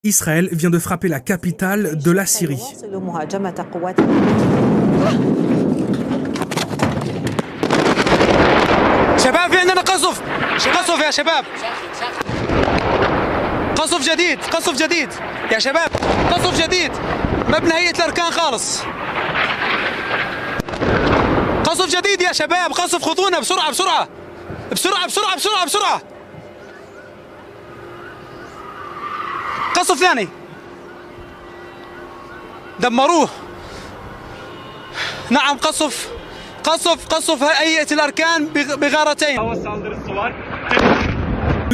Israël vient de frapper la capitale de la Syrie. شباب في عندنا قصف يا شباب قصف جديد يا شباب قصف جديد ما بنهيئة الأركان خالص قصف جديد يا شباب قصف خذونا بسرعة قصف ثاني دمروه نعم قصف هيئة الأركان بغارتين.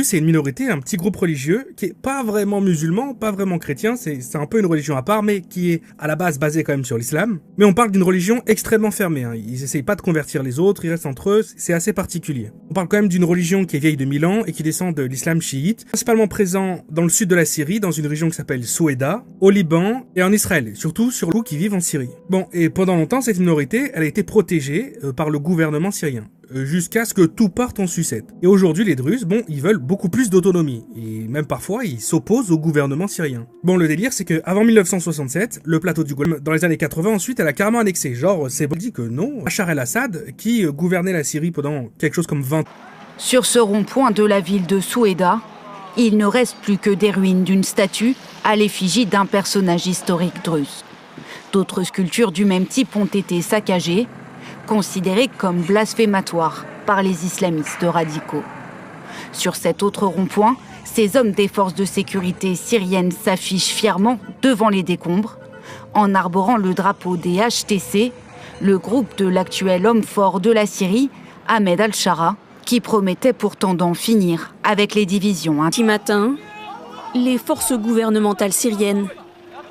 C'est une minorité, un petit groupe religieux qui est pas vraiment musulman, pas vraiment chrétien, c'est un peu une religion à part, mais qui est à la base basée quand même sur l'islam. Mais on parle d'une religion extrêmement fermée, hein. Ils essayent pas de convertir les autres, ils restent entre eux, c'est assez particulier. On parle quand même d'une religion qui est vieille de 1000 ans et qui descend de l'islam chiite, principalement présent dans le sud de la Syrie, dans une région qui s'appelle Souaïda, au Liban et en Israël, surtout sur ceux qui vivent en Syrie. Bon, et pendant longtemps, cette minorité, elle a été protégée par le gouvernement syrien. Jusqu'à ce que tout parte en sucette. Et aujourd'hui, les Druzes, bon, ils veulent beaucoup plus d'autonomie. Et même parfois, ils s'opposent au gouvernement syrien. Bon, le délire, c'est que avant 1967, le plateau du Golan, dans les années 80, ensuite, elle a carrément annexé. Genre, c'est dit que non, Bachar el-Assad, qui gouvernait la Syrie pendant quelque chose comme 20 ans. Sur ce rond-point de la ville de Souaïda, il ne reste plus que des ruines d'une statue à l'effigie d'un personnage historique druze. D'autres sculptures du même type ont été saccagées, considérés comme blasphématoires par les islamistes radicaux. Sur cet autre rond-point, ces hommes des forces de sécurité syriennes s'affichent fièrement devant les décombres, en arborant le drapeau des HTC, le groupe de l'actuel homme fort de la Syrie, Ahmed al-Shara, qui promettait pourtant d'en finir avec les divisions. Ce matin, les forces gouvernementales syriennes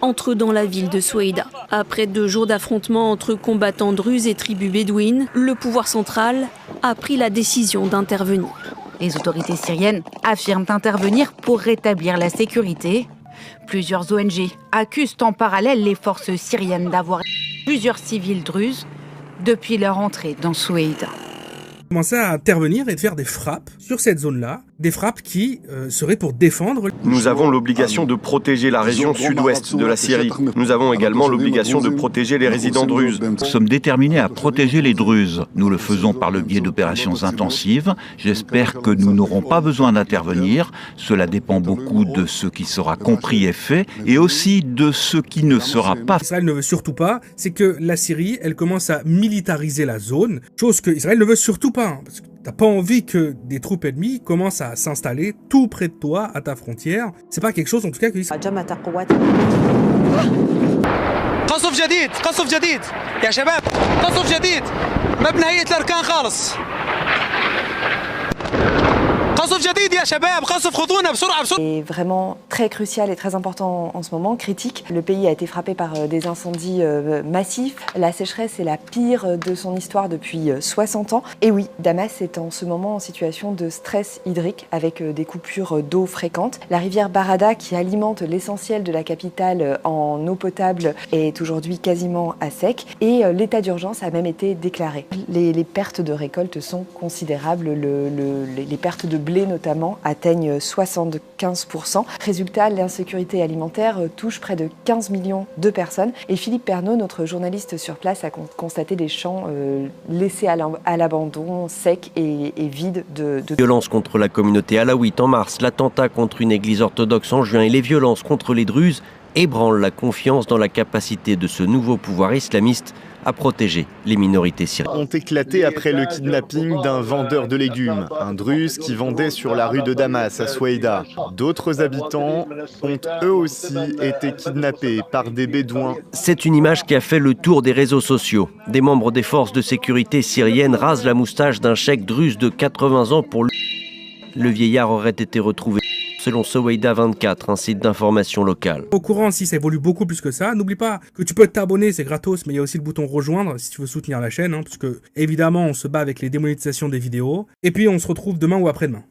entrent dans la ville de Souaïda. Après 2 jours d'affrontements entre combattants druzes et tribus bédouines, le pouvoir central a pris la décision d'intervenir. Les autorités syriennes affirment intervenir pour rétablir la sécurité. Plusieurs ONG accusent en parallèle les forces syriennes d'avoir plusieurs civils druzes depuis leur entrée dans Souaïda. Commencer à intervenir et de faire des frappes sur cette zone-là, des frappes qui seraient pour défendre... Nous avons l'obligation de protéger la région sud-ouest de la Syrie. Nous avons également l'obligation de protéger les résidents druzes. Nous sommes déterminés à protéger les Druzes. Nous le faisons par le biais d'opérations intensives. J'espère que nous n'aurons pas besoin d'intervenir. Cela dépend beaucoup de ce qui sera compris et fait, et aussi de ce qui ne sera pas. Israël ne veut surtout pas, c'est que la Syrie, elle commence à militariser la zone, chose que Israël ne veut surtout pas. Parce que t'as pas envie que des troupes ennemies commencent à s'installer tout près de toi, à ta frontière. C'est pas quelque chose en tout cas que... قصف جديد يا شباب قصف جديد ما بنهيئة الأركان خالص est vraiment très crucial et très important en ce moment, critique. Le pays a été frappé par des incendies massifs. La sécheresse est la pire de son histoire depuis 60 ans. Et oui, Damas est en ce moment en situation de stress hydrique avec des coupures d'eau fréquentes. La rivière Barada, qui alimente l'essentiel de la capitale en eau potable, est aujourd'hui quasiment à sec. Et l'état d'urgence a même été déclaré. Les pertes de récolte sont considérables. Les pertes de blé notamment atteignent 75%. Résultat, l'insécurité alimentaire touche près de 15 millions de personnes. Et Philippe Pernaut, notre journaliste sur place, a constaté des champs laissés à l'abandon, secs et vides de... Violences contre la communauté alaouite en mars, l'attentat contre une église orthodoxe en juin et les violences contre les Druzes ébranlent la confiance dans la capacité de ce nouveau pouvoir islamiste à protéger les minorités syriennes. Ont éclaté après le kidnapping d'un vendeur de légumes, un druze qui vendait sur la rue de Damas à Souaïda. D'autres habitants ont eux aussi été kidnappés par des bédouins. C'est une image qui a fait le tour des réseaux sociaux. Des membres des forces de sécurité syriennes rasent la moustache d'un cheikh druze de 80 ans pour lui. Le vieillard aurait été retrouvé selon Souaïda 24, un site d'information locale. Au courant, si ça évolue beaucoup plus que ça, n'oublie pas que tu peux t'abonner, c'est gratos, mais il y a aussi le bouton rejoindre si tu veux soutenir la chaîne, hein, parce que évidemment on se bat avec les démonétisations des vidéos. Et puis on se retrouve demain ou après-demain.